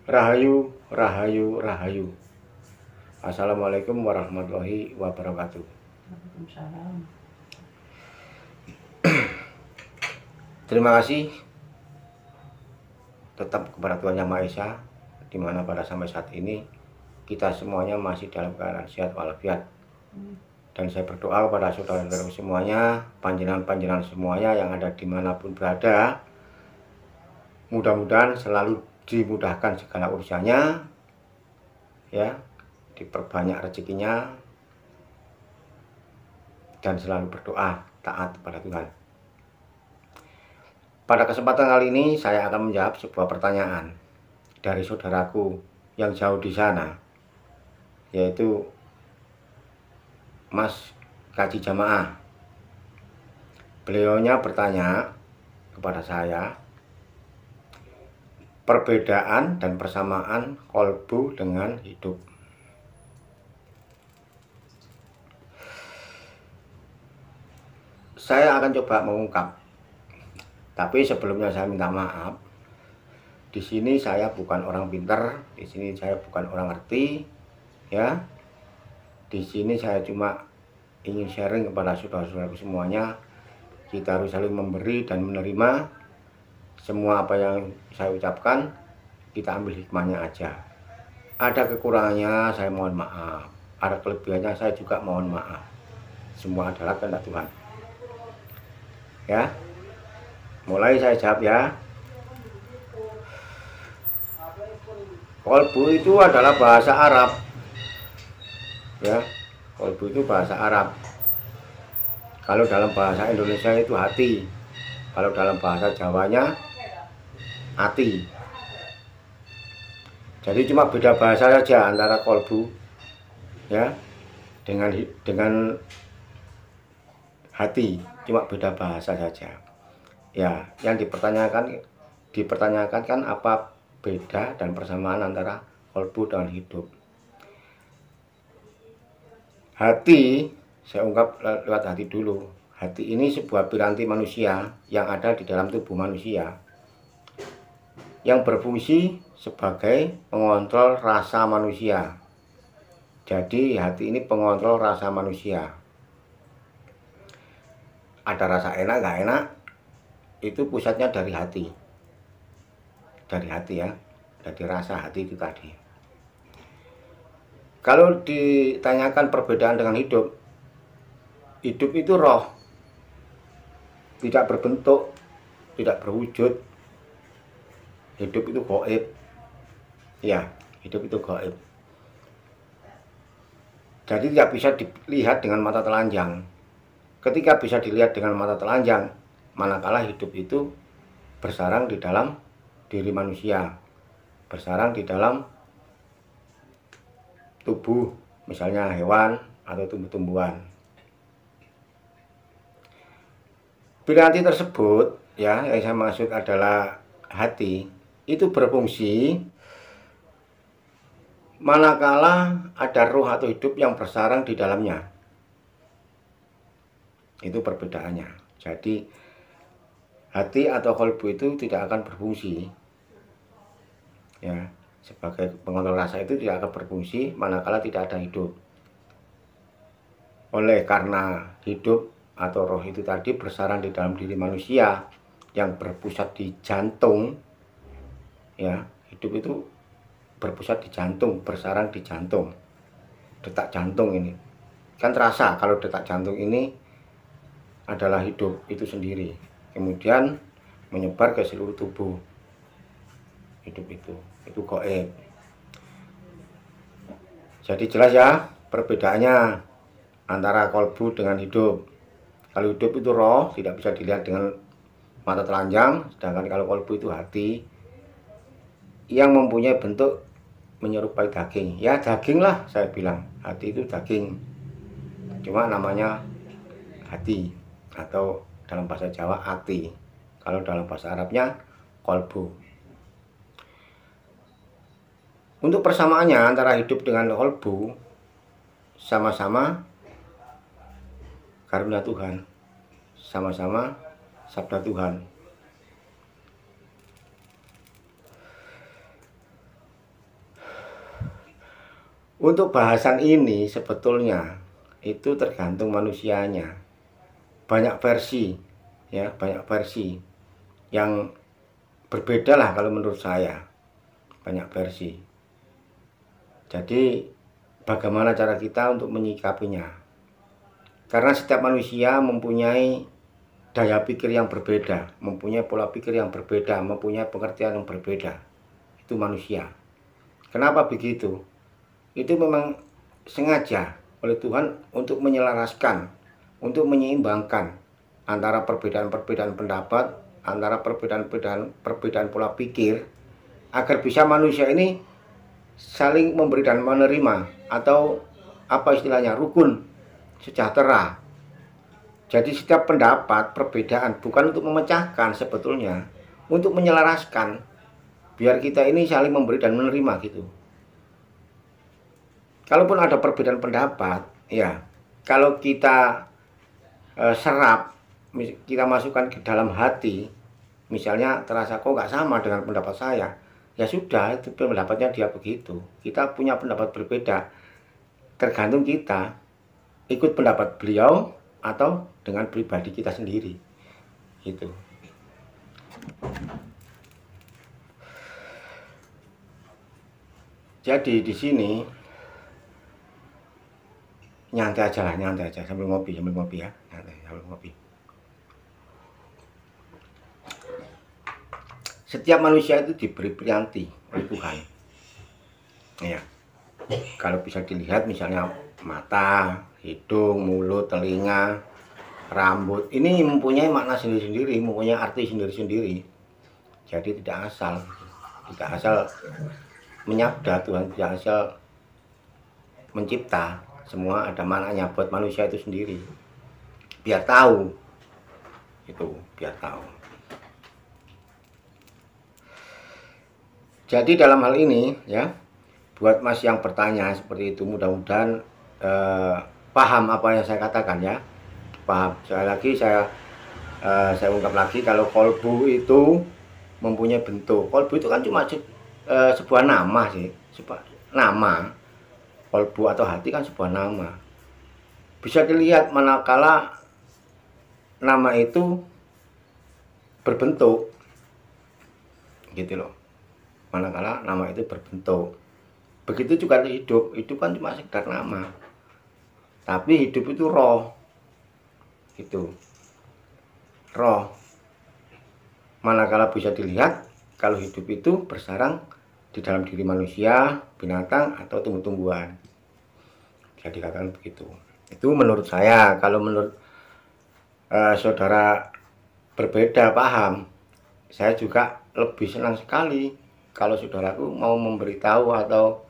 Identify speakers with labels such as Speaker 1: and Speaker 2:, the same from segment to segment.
Speaker 1: Rahayu, rahayu, rahayu. Assalamualaikum warahmatullahi wabarakatuh.
Speaker 2: Waalaikumsalam.
Speaker 1: Terima kasih tetap kepada Tuhan Yang Maha Esa, di mana pada sampai saat ini kita semuanya masih dalam keadaan sehat walafiat. Dan saya berdoa kepada saudara-saudara semuanya, panjenengan-panjenengan semuanya yang ada dimanapun berada, mudah-mudahan selalu dimudahkan segala urusannya, ya, diperbanyak rezekinya, dan selalu berdoa taat kepada Tuhan. Pada kesempatan kali ini saya akan menjawab sebuah pertanyaan dari saudaraku yang jauh di sana, yaitu Mas Kaji Jamaah. Beliaunya bertanya kepada saya, perbedaan dan persamaan kolbu dengan hidup. Saya akan coba mengungkap, tapi sebelumnya saya minta maaf. Di sini saya bukan orang pintar, di sini saya bukan orang ngerti, ya. Di sini saya cuma ingin sharing kepada saudara-saudaraku semuanya. Kita harus saling memberi dan menerima. Semua apa yang saya ucapkan, kita ambil hikmahnya aja. Ada kekurangannya, saya mohon maaf. Ada kelebihannya, saya juga mohon maaf. Semua adalah kehendak Tuhan. Ya, mulai saya jawab ya. Kolbu itu adalah bahasa Arab. Ya, kolbu itu bahasa Arab. Kalau dalam bahasa Indonesia itu hati. Kalau dalam bahasa Jawanya hati. Jadi cuma beda bahasa saja antara kolbu, ya, dengan hati, cuma beda bahasa saja. Ya, yang dipertanyakan kan apa beda dan persamaan antara kolbu dengan hidup. Hati, saya ungkap lewat hati dulu. Hati ini sebuah piranti manusia yang ada di dalam tubuh manusia, yang berfungsi sebagai pengontrol rasa manusia. Jadi hati ini pengontrol rasa manusia. Ada rasa enak nggak enak, itu pusatnya dari hati. Dari hati ya, dari rasa hati itu tadi. Kalau ditanyakan perbedaan dengan hidup, hidup itu roh, tidak berbentuk, tidak berwujud. Hidup itu gaib. Ya, hidup itu gaib. Jadi tidak bisa dilihat dengan mata telanjang. Ketika bisa dilihat dengan mata telanjang, manakala hidup itu bersarang di dalam diri manusia, bersarang di dalam tubuh, misalnya hewan atau tumbuh-tumbuhan. Piranti tersebut, ya, yang saya maksud adalah hati, itu berfungsi manakala ada roh atau hidup yang bersarang di dalamnya. Itu perbedaannya. Jadi hati atau kolbu itu tidak akan berfungsi, ya, sebagai pengontrol rasa itu tidak akan berfungsi manakala tidak ada hidup. Oleh karena hidup atau roh itu tadi bersarang di dalam diri manusia yang berpusat di jantung, ya, hidup itu berpusat di jantung, bersarang di jantung. Detak jantung ini kan terasa kalau detak jantung ini adalah hidup itu sendiri, kemudian menyebar ke seluruh tubuh. Hidup itu gaib. Jadi jelas ya perbedaannya antara kolbu dengan hidup. Kalau hidup itu roh, tidak bisa dilihat dengan mata telanjang, sedangkan kalau kolbu itu hati yang mempunyai bentuk menyerupai daging. Ya daging lah saya bilang, hati itu daging, cuma namanya hati, atau dalam bahasa Jawa ati, kalau dalam bahasa Arabnya kolbu. Untuk persamaannya antara hidup dengan kolbu, sama-sama karunia Tuhan, sama-sama sabda Tuhan. Untuk bahasan ini sebetulnya itu tergantung manusianya. Banyak versi, ya, banyak versi yang berbeda lah kalau menurut saya. Banyak versi. Jadi bagaimana cara kita untuk menyikapinya? Karena setiap manusia mempunyai daya pikir yang berbeda, mempunyai pola pikir yang berbeda, mempunyai pengertian yang berbeda. Itu manusia. Kenapa begitu? Itu memang sengaja oleh Tuhan untuk menyelaraskan, untuk menyeimbangkan antara perbedaan-perbedaan pendapat, antara perbedaan pola pikir, agar bisa manusia ini saling memberi dan menerima, atau apa istilahnya, rukun, sejahtera. Jadi setiap pendapat, perbedaan bukan untuk memecahkan sebetulnya, untuk menyelaraskan, biar kita ini saling memberi dan menerima gitu. Kalaupun ada perbedaan pendapat, ya, kalau kita serap, kita masukkan ke dalam hati, misalnya terasa kok nggak sama dengan pendapat saya, ya sudah, itu pendapatnya dia begitu. Kita punya pendapat berbeda, tergantung kita ikut pendapat beliau atau dengan pribadi kita sendiri, gitu. Jadi di sini nyantai aja lah, nyantai aja sambil ngopi ya, nyantai sambil ngopi. Setiap manusia itu diberi prianti oleh Tuhan. Ya, kalau bisa dilihat misalnya mata, hidung, mulut, telinga, rambut, ini mempunyai makna sendiri-sendiri, mempunyai arti sendiri-sendiri. Jadi tidak asal menyabda Tuhan, tidak asal mencipta. Semua ada maknanya buat manusia itu sendiri, biar tahu itu, biar tahu. Jadi dalam hal ini ya, buat Mas yang bertanya seperti itu, mudah-mudahan paham apa yang saya katakan ya, paham. Sekali lagi saya ungkap lagi, kalau kolbu itu mempunyai bentuk. Kolbu itu kan cuma sebuah nama sih, sebuah nama. Kolbu atau hati kan sebuah nama. Bisa dilihat manakala nama itu berbentuk, gitu loh. Manakala nama itu berbentuk. Begitu juga hidup. Hidup kan cuma sekedar nama. Tapi hidup itu roh. Gitu. Roh. Manakala bisa dilihat kalau hidup itu bersarang di dalam diri manusia, binatang, atau tumbuh-tumbuhan. Bisa dikatakan begitu. Itu menurut saya. Kalau menurut saudara berbeda paham, saya juga lebih senang sekali kalau saudaraku mau memberitahu atau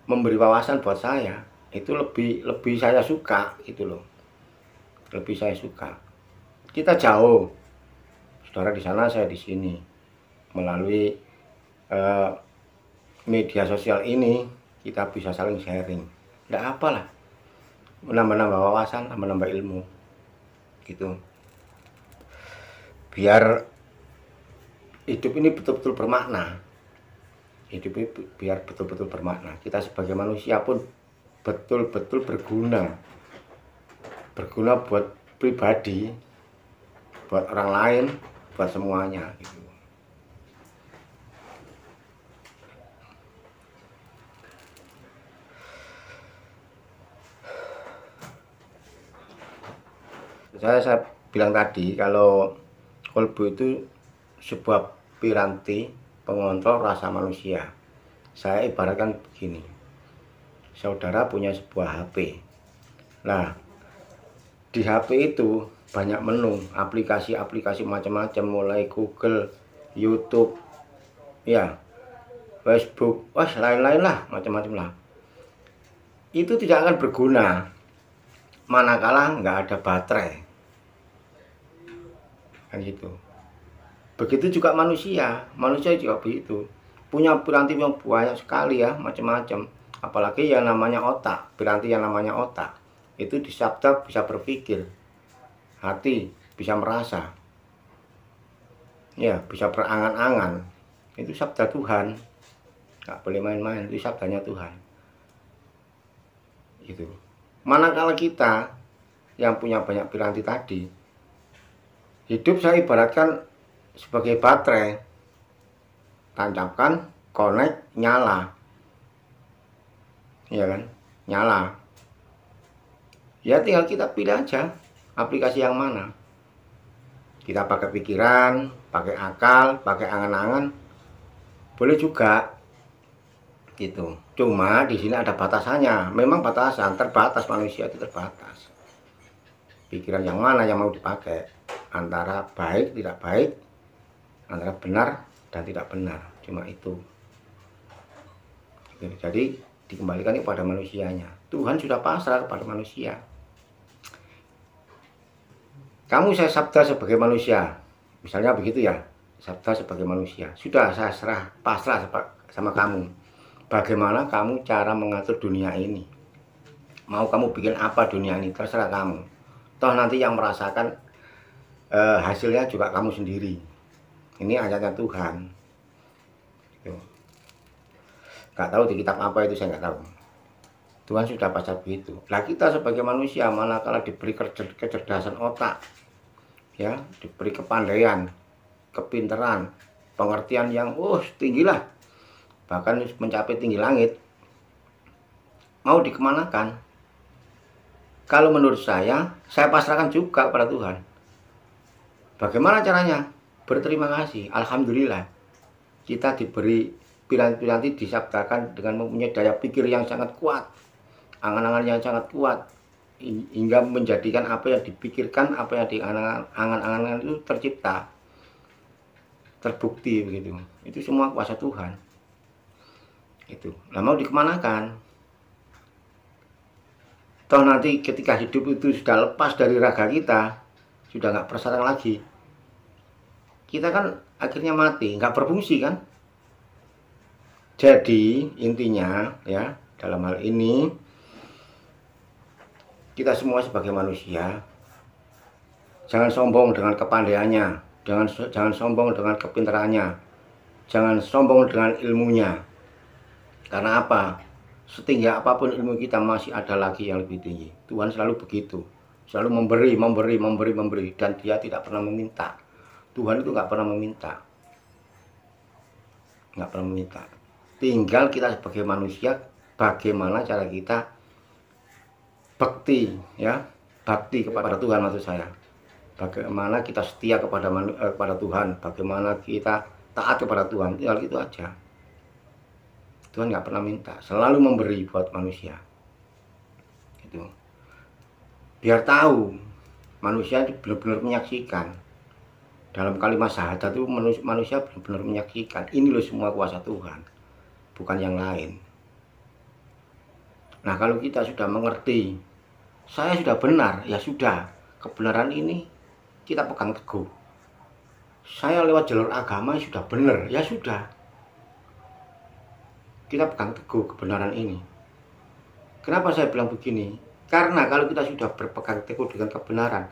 Speaker 1: memberi wawasan buat saya. Itu lebih saya suka gitu loh. Lebih saya suka. Kita jauh, saudara di sana, saya di sini. Melalui media sosial ini kita bisa saling sharing. Tidak apalah, menambah wawasan, menambah ilmu, gitu. Biar hidup ini betul-betul bermakna. Hidup ini biar betul-betul bermakna. Kita sebagai manusia pun betul-betul berguna. Berguna buat pribadi, buat orang lain, buat semuanya, gitu. Saya bilang tadi kalau kolbu itu sebuah piranti pengontrol rasa manusia. Saya ibaratkan begini, saudara punya sebuah HP. Nah, di HP itu banyak menu, aplikasi-aplikasi macam-macam, mulai Google, YouTube, ya, Facebook, wah lain-lain lah, macam-macam lah. Itu tidak akan berguna manakala nggak ada baterai. Kan gitu. Begitu juga manusia juga begitu, punya piranti yang banyak sekali ya, macam-macam. Apalagi yang namanya otak, piranti yang namanya otak itu disabda bisa berpikir, hati bisa merasa, ya bisa berangan-angan. Itu sabda Tuhan. nggak boleh main-main, itu sabdanya Tuhan. Gitu. Manakala kita yang punya banyak piranti tadi, hidup saya ibaratkan sebagai baterai, tancapkan, connect, nyala, ya kan, nyala. Ya tinggal kita pilih aja aplikasi yang mana. Kita pakai pikiran, pakai akal, pakai angan-angan, boleh juga. Gitu. Cuma di sini ada batasannya. Memang batasan, terbatas, manusia itu terbatas. Pikiran yang mana yang mau dipakai, antara baik tidak baik, antara benar dan tidak benar, cuma itu. Jadi dikembalikan kepada manusianya. Tuhan sudah pasrah kepada manusia. Kamu saya sabda sebagai manusia, misalnya begitu ya, sabda sebagai manusia, sudah saya pasrah sama kamu. Bagaimana kamu cara mengatur dunia ini? Mau kamu bikin apa dunia ini? Terserah kamu. Toh nanti yang merasakan hasilnya juga kamu sendiri. Ini ayatnya Tuhan. Gak tahu di kitab apa itu, saya nggak tahu. Tuhan sudah pasal begitu. Nah kita sebagai manusia, manakala diberi kecerdasan otak, ya, diberi kepandaian, kepintaran, pengertian yang tinggi lah, bahkan mencapai tinggi langit, mau dikemanakan? Kalau menurut saya pasrahkan juga kepada Tuhan. Bagaimana caranya? Berterima kasih, alhamdulillah kita diberi piranti-piranti, disabdakan dengan mempunyai daya pikir yang sangat kuat, angan-angan yang sangat kuat, hingga menjadikan apa yang dipikirkan, apa yang diangan-angan itu tercipta, terbukti begitu. Itu semua kuasa Tuhan. Itu. Nah, mau dikemanakan? Toh nanti ketika hidup itu sudah lepas dari raga kita, sudah nggak bersarang lagi, kita kan akhirnya mati, nggak berfungsi kan? Jadi intinya ya, dalam hal ini kita semua sebagai manusia jangan sombong dengan kepandaiannya, jangan sombong dengan kepintarannya, jangan sombong dengan ilmunya. Karena apa? Setinggi apapun ilmu kita, masih ada lagi yang lebih tinggi. Tuhan selalu begitu, selalu memberi, dan Dia tidak pernah meminta. Tuhan itu nggak pernah meminta, Tinggal kita sebagai manusia, bagaimana cara kita bakti, ya, bakti kepada Tuhan, maksud saya. Bagaimana kita setia kepada Tuhan, bagaimana kita taat kepada Tuhan, tinggal itu aja. Tuhan nggak pernah minta, selalu memberi buat manusia. Itu. Biar tahu manusia itu benar-benar menyaksikan. Dalam kalimat syahadat itu manusia benar-benar menyaksikan, ini loh semua kuasa Tuhan, bukan yang lain. Nah, kalau kita sudah mengerti, saya sudah benar, ya sudah, kebenaran ini kita pegang teguh. Saya lewat jalur agama sudah benar, ya sudah, kita pegang teguh kebenaran ini. Kenapa saya bilang begini? Karena kalau kita sudah berpegang teguh dengan kebenaran,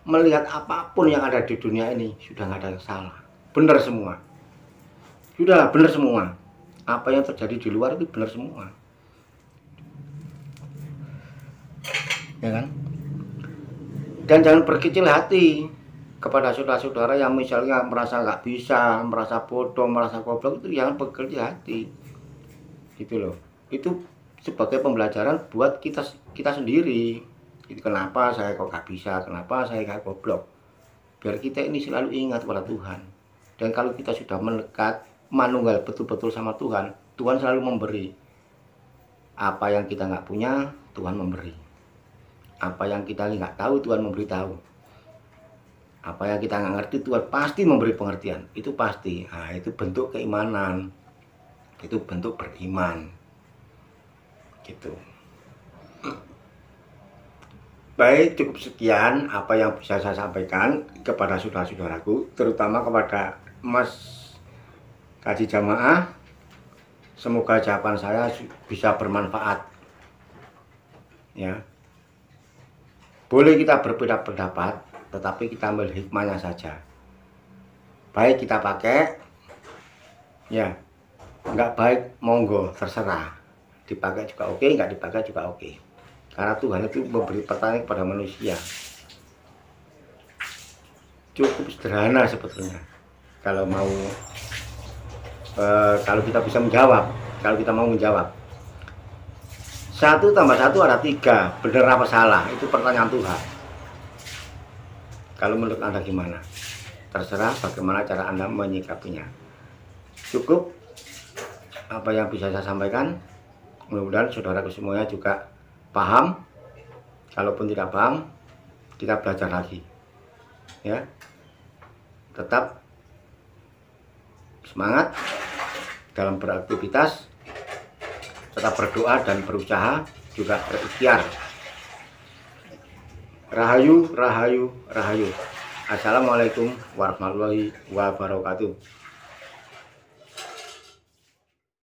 Speaker 1: melihat apapun yang ada di dunia ini sudah nggak ada yang salah, benar semua. Sudah benar semua. Apa yang terjadi di luar itu benar semua, ya kan? Dan jangan berkecil hati kepada saudara-saudara yang misalnya merasa nggak bisa, merasa bodoh, merasa goblok, itu jangan berkecil hati. Gitu loh. Itu sebagai pembelajaran buat kita sendiri. Itu kenapa saya kok gak bisa, kenapa saya gak goblok. Biar kita ini selalu ingat pada Tuhan. Dan kalau kita sudah mendekat, manunggal betul-betul sama Tuhan, Tuhan selalu memberi. Apa yang kita nggak punya, Tuhan memberi. Apa yang kita nggak tahu, Tuhan memberitahu. Apa yang kita nggak ngerti, Tuhan pasti memberi pengertian. Itu pasti. Nah, itu bentuk keimanan. Itu bentuk beriman. Gitu. Baik, cukup sekian apa yang bisa saya sampaikan kepada saudara-saudaraku, terutama kepada Mas Kaji Jamaah. Semoga jawaban saya bisa bermanfaat. Ya. Boleh kita berbeda pendapat, tetapi kita ambil hikmahnya saja. Baik kita pakai, ya, nggak baik, monggo terserah, dipakai juga oke, nggak dipakai juga oke, karena Tuhan itu memberi pertanyaan kepada manusia. Cukup sederhana sebetulnya kalau mau kalau kita bisa menjawab, kalau kita mau menjawab. 1 tambah 1 ada 3, benar apa salah? Itu pertanyaan Tuhan. Kalau menurut Anda gimana? Terserah bagaimana cara Anda menyikapinya. Cukup apa yang bisa saya sampaikan. Mudah-mudahan saudaraku semuanya juga paham. Kalaupun tidak paham, kita belajar lagi. Ya. Tetap semangat dalam beraktivitas, tetap berdoa dan berusaha, juga berikhtiar. Rahayu, rahayu, rahayu. Assalamualaikum warahmatullahi wabarakatuh.